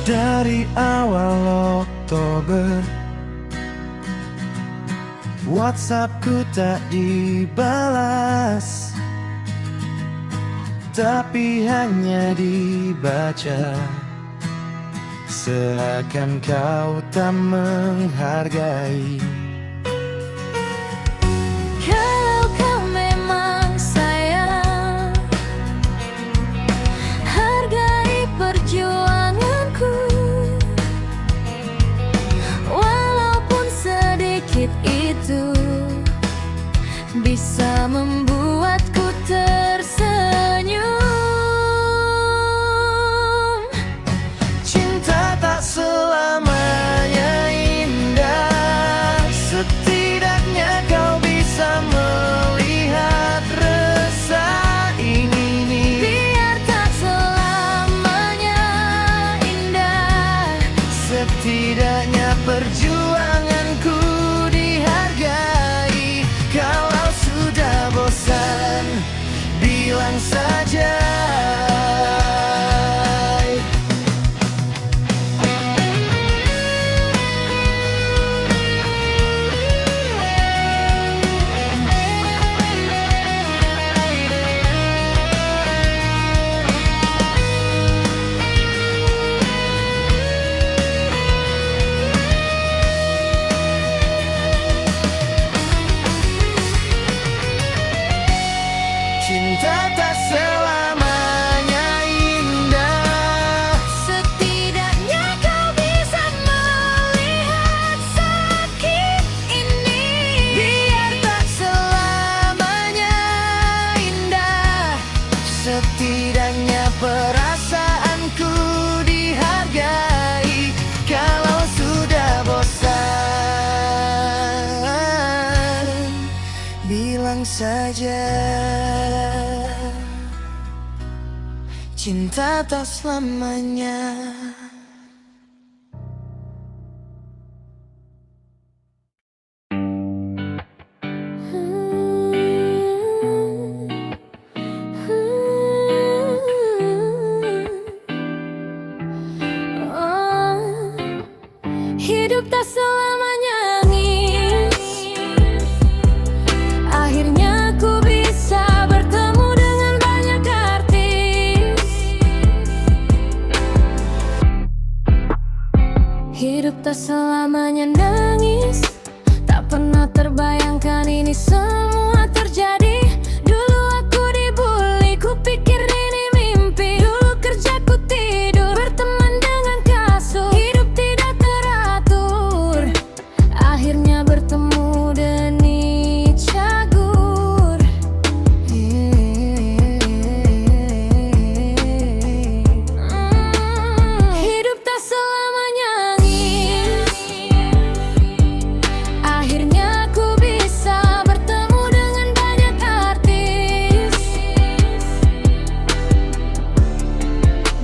Dari awal Oktober, WhatsAppku tak dibalas, tapi hanya dibaca, seakan kau tak menghargai. Kalau kau memang sayang, hargai perjuanganku, walaupun sedikit itu bisa membuatku tersenyum. Cinta tak selamanya indah, setidaknya kau bisa melihat rasa ini. Biar tak selamanya indah, Setidaknya perjuanganku dihargai. Kalau sudah bosan, bilang saja. Cinta tak selamanya indah, setidaknya kau bisa melihat sakit ini. biar tak selamanya indah, setidaknya perasaanku dihargai. Kalau sudah bosan, bilang saja. Cinta tak selamanya. Hidup tak selamanya angin. Akhirnya ku bisa bertemu dengan banyak artis. Hidup tak selamanya nangis. Tak pernah terbayangkan ini semua terjadi. Dulu aku dibully, ku pikir ini mimpi. Dulu kerjaku tidur, berteman dengan kasur. Hidup tidak teratur, akhirnya bertemu Deni Cagur. Hidup tak selamanya angin. Akhirnya ku bisa bertemu dengan banyak artis.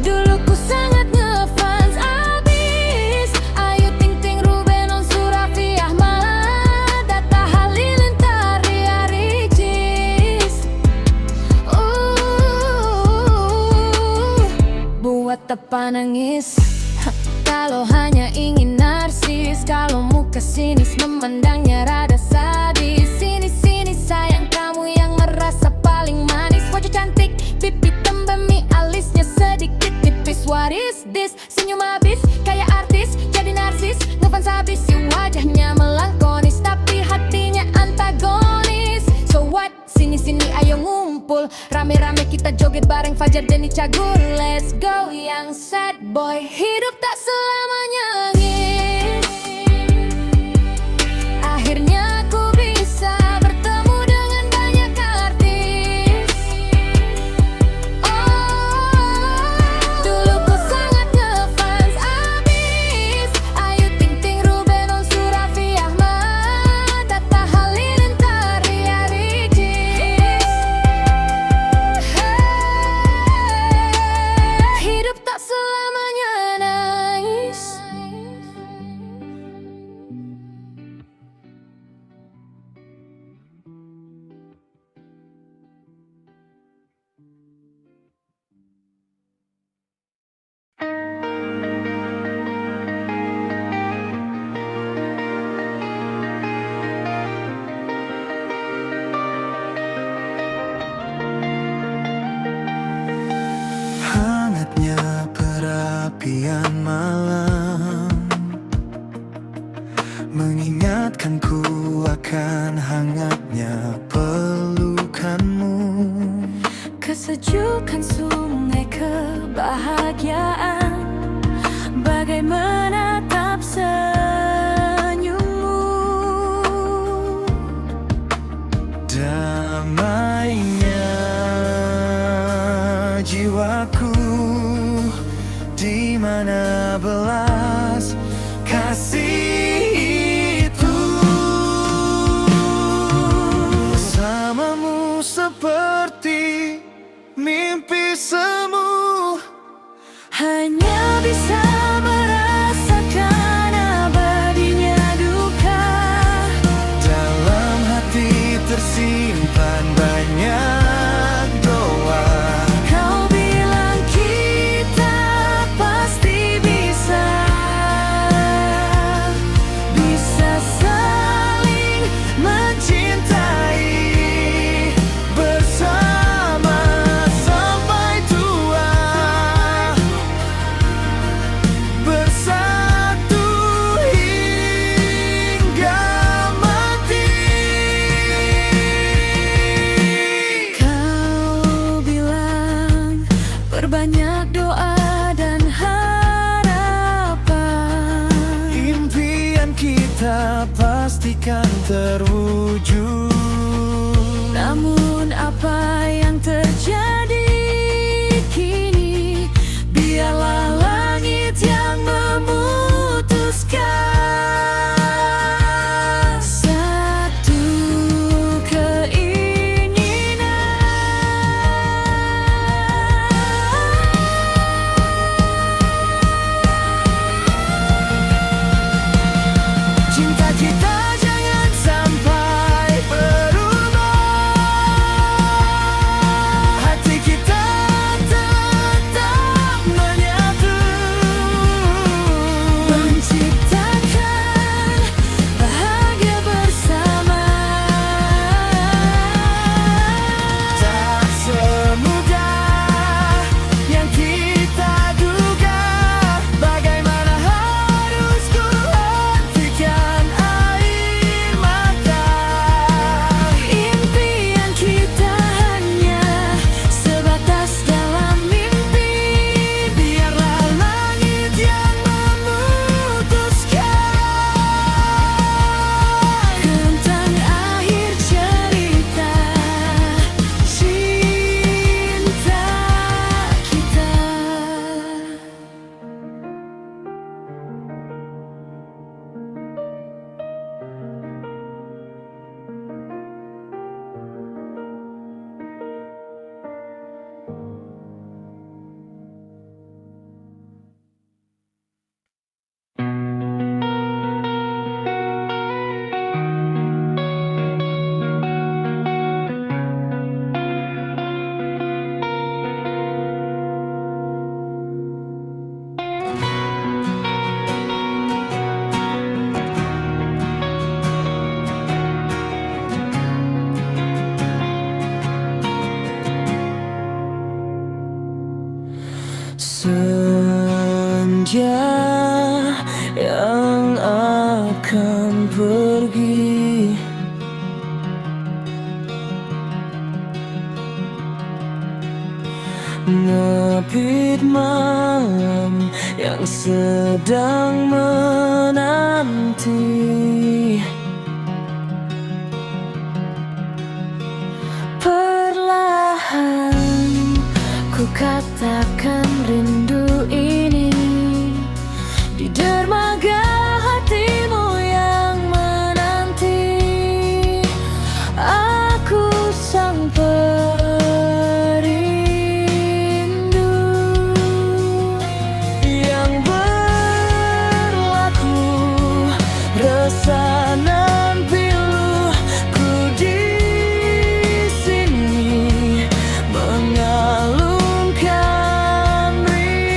Dulu ku sangat ngefans abis Ayu Ting Ting, Ruben Onsu, Raffi Ahmad, Atta Halilintar, Ria Ricis. Buat tepa nangis kalau hanya ingin narsis. Kalau muka sinis memandangnya rada sadis. Sini-sini sayang, kamu yang merasa paling manis. Wajah cantik, pipi tembem, mie alisnya sedikit tipis. What is this? Senyum habis, kayak artis, jadi narsis. Ngefans habis, si wajahnya melankonis, tapi hatinya antagonis. So what? Sini-sini ayo ngumpul, rame-rame kita joget bareng Fajar, Deni Cagur. Let's go yang sad boy. Hidup tak selamanya angin. Akhirnya ku bisa bertemu dengan banyak artis. Dulu ku sangat ngefans abis Ayu Ting Ting, Ruben Onsu, Raffi Ahmad, Atta Halilintar, Ria Ricis. Damainya jiwaku di mana belas kasih itu. Bersamamu seperti mimpi semu, hanya bisa merasakan abadinya duka. dalam hati tersimpan banyak doa. Kau bilang kita pasti bisa saling Mencintai bersama sampai tua, bersatu hingga mati. Kau bilang perbanyak doa dan harapan. Impian kita pastikan terwujud. Namun apa yang terjadi kini, biarlah langit yang memutuskan. Satu keinginan, Cinta kita jangan sampai berubah. Hati kita tetap menyatu, menciptakan bahagia bersama. tak semudah yang kita duga. Bagaimana harus ku hentikan air mata. Impian kita hanya sebatas dalam mimpi. Biarlah langit yang memutuskan Tentang akhir cerita cinta kita. senja yang akan pergi. Ngepit malam yang sedang menanti. Perlahan ku katakan rindu ini di dermaga hatimu yang menanti. Aku sang perindu Yang berlaku resah nan pilu. Ku di sini mengalunkan rindu.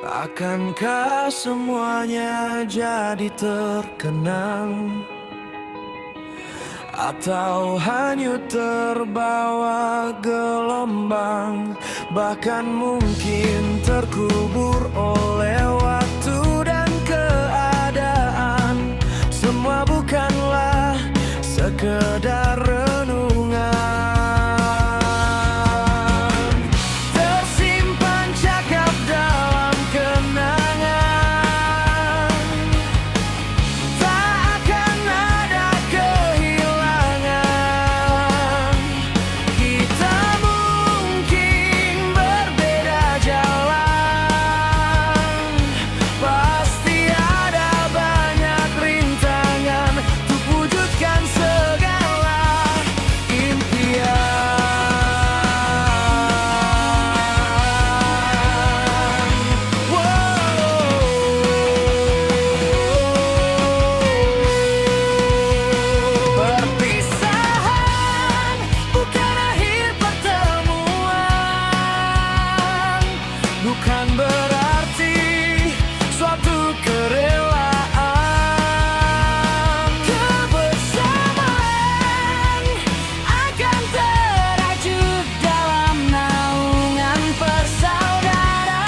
Akankah semuanya jadi terkenang, atau hanyut terbawa gelombang, bahkan mungkin terkubur oleh waktu dan keadaan? Semua bukanlah sekedar renungan, tersimpan cakap dalam kenangan. Tak akan ada kehilangan. Kita mungkin berbeda jalan, pasti ada banyak rintangan untuk wujudkan segala impian. Perpisahan bukan akhir pertemuan, bukan berarti suatu kerelaan. Kebersamaan akan terajut dalam naungan persaudaraan.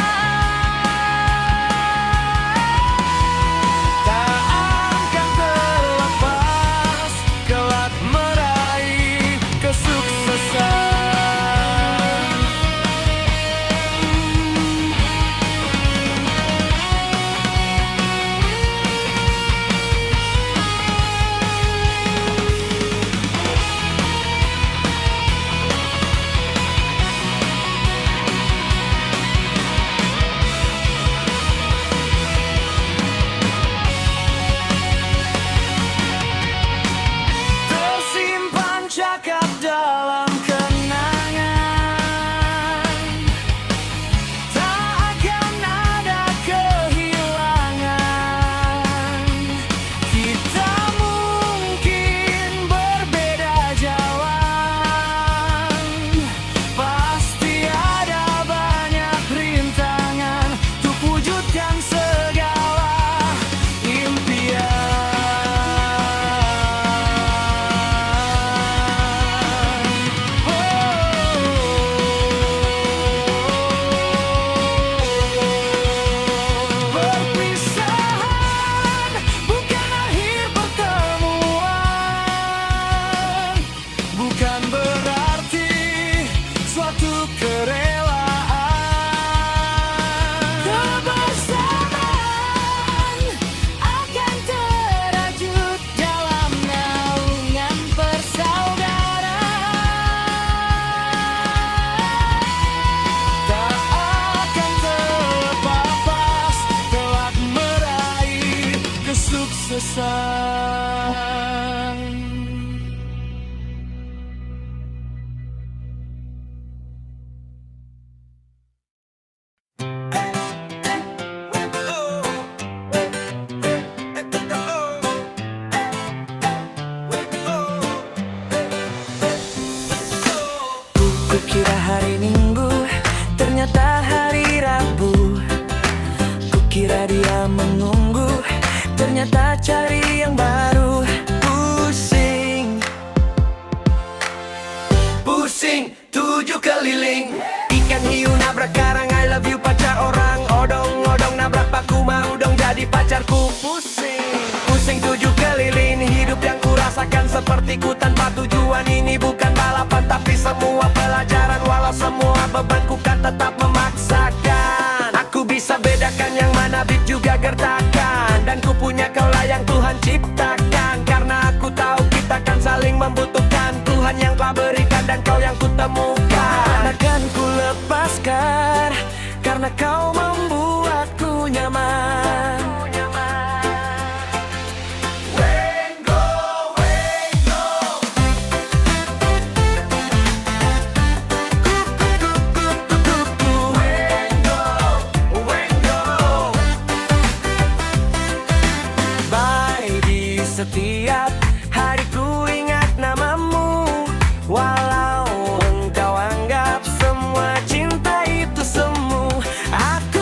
Tak akan terlepas kelak meraih kesuksesan. Tersimpan cakap dalam kenangan, tak akan ada kehilangan. Kita mungkin berbeda jalan, pasti ada banyak rintangan untuk wujudkan segala impian. Perpisahan bukan akhir pertemuan, bukan berarti suatu kerelaan. Kebersamaan akan terajut dalam naungan persaudaraan. Tak akan terlepas kelak meraih kesuksesan. Kukira hari Minggu, ternyata hari Rabu. Kukira dia menunggu, ternyata cari yang baru. Pusing, pusing, tujuh keliling. Ikan hiu nabrak karang, I love you pacar orang. Odong-odong nabrak paku, mau dong jadi pacarku. Pusing, pusing tujuh keliling. Hidup yang kurasakan sepertiku tanpa tujuan. Ini bukan balapan tapi semua pelajaran. Walau semua bebanku kan tetap memaksakan. Aku bisa bedakan yang mana beat juga gertakan. Dan ku punya kaulah yang Tuhan ciptakan. Karena aku tahu kita kan saling membutuhkan. Tuhan yang telah berikan dan kau yang ku temukan. Akan ku lepaskan karena kau membuatku nyaman. Setiap hari ku ingat namamu, walau engkau anggap semua cinta itu semu. Aku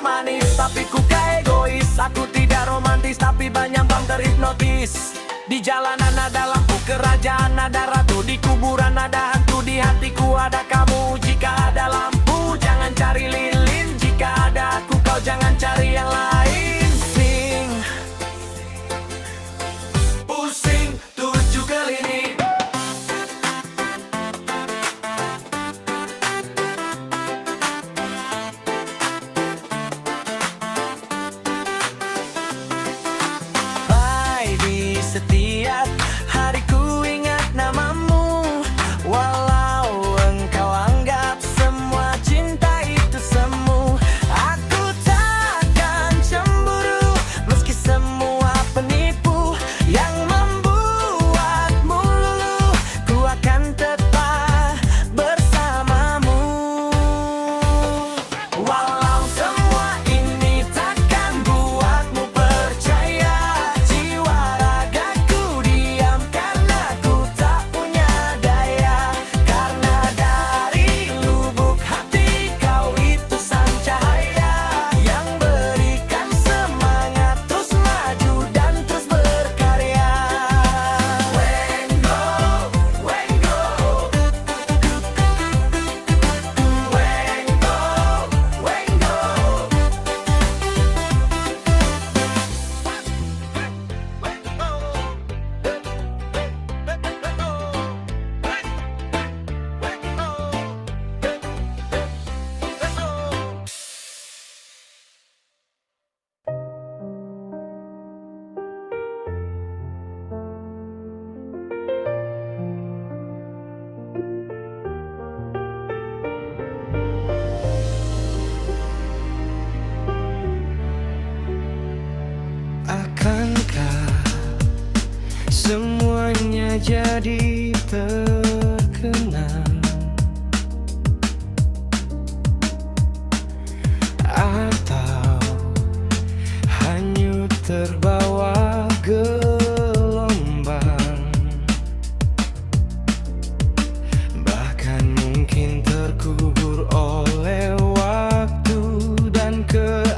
manis tapi ku egois. Aku tidak romantis tapi banyak bang terhipnotis. Di jalanan ada lampu, kerajaan ada ratu, di kuburan ada hantu, di hatiku ada kamu. Jika ada lampu jangan cari lilin, jika ada aku kau jangan cari yang lain. Sing pusing 7 keliling. Di setiap hariku ingat namamu, walau engkau anggap semua cinta itu semu. Aku takkan cemburu meski semua penipu yang membuatmu luluh. Ku akan tetap bersamamu, walau semua ini takkan buatmu percaya. Jiwa ragaku diam karena ku tak punya daya. Karena dari lubuk hati kau itu sang cahaya yang berikan semangat terus maju dan terus berkarya. Wengo, Wengo, Wengo, Wengo. Akankah semuanya jadi terkenal, atau hanyut terbawa gelombang? Bahkan mungkin terkubur oleh waktu dan keadaan.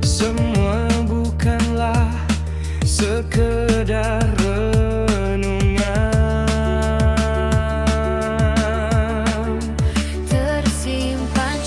Semua bukanlah sekedar renungan. Tersimpan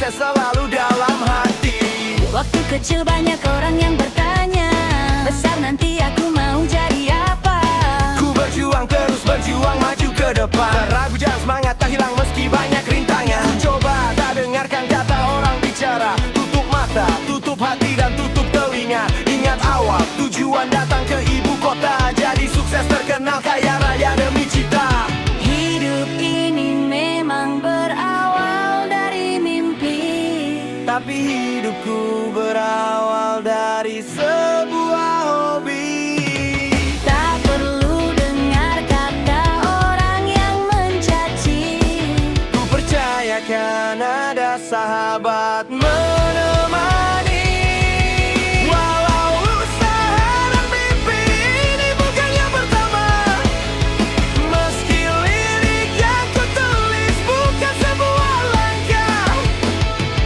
sukses selalu dalam hati. Waktu kecil banyak orang yang bertanya, besar nanti aku mau jadi apa? Ku berjuang terus berjuang maju ke depan. Tak ragu dan semangat tak hilang meski banyak rintangan. Coba tak dengarkan kata orang bicara. Tutup mata, tutup hati dan tutup telinga. Ingat awal tujuan datang ke ibu kota. Jadi sukses terkenal kaya raya demi cita. Hidup ini memang berawal dari mimpi, Tapi hidupku berawal dari sebuah hobi. tak perlu dengar kata orang yang mencaci. Ku percayakan ada sahabat menemani. Walau usaha dan mimpi ini bukan yang pertama, meski lirik yang ku tulis bukan sebuah langkah,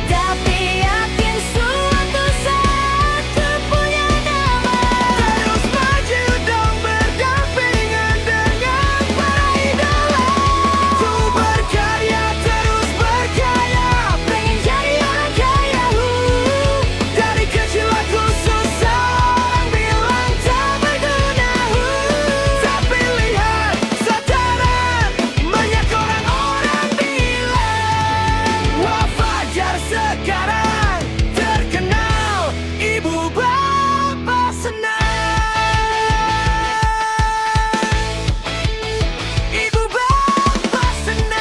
Tapi yakin suatu saat ku punya nama. terus maju dong berdampingan dengan para idola. Ku berkarya terus berkarya, Pengen jadi orang kaya. dari kecil aku susah, orang bilang tak berguna. Tapi lihat sekarang, banyak orang bilang, wah Fajar sekarang terkenal, ibu bapak senang. Ibu bapak senang.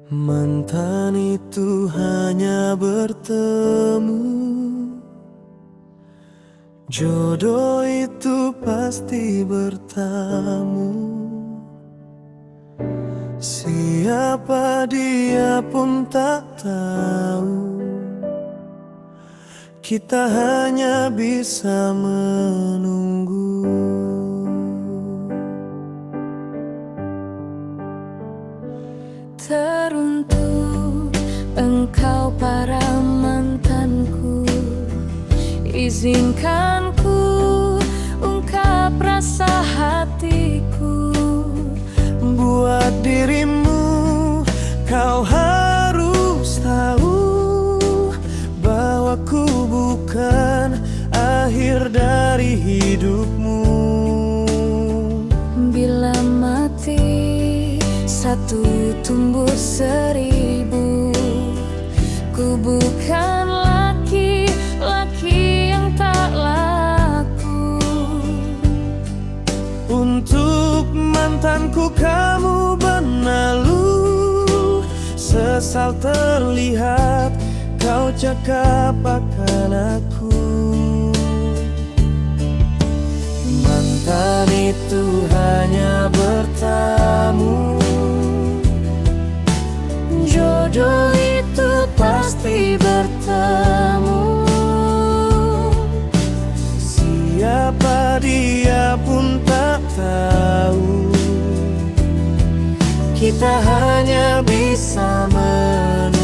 Mantan itu hanya bertemu, jodoh itu pasti bertamu. Siapa dia pun tak tahu, kita hanya bisa menunggu. Teruntuk engkau para mantanku, izinkan ku ungkap rasa hatiku. Buat dirimu, kau harus tahu bahwa ku bukan akhir dari hidupmu. Bila mati satu tumbuh seribu, ku bukan laki-laki yang tak laku. Untuk mantanku kamu benalu, sesal terlihat kau cakap akan aku. Mantan itu hanya bertamu, jodoh itu pasti bertemu. Siapa dia pun tak tahu, kita hanya bisa menunggu.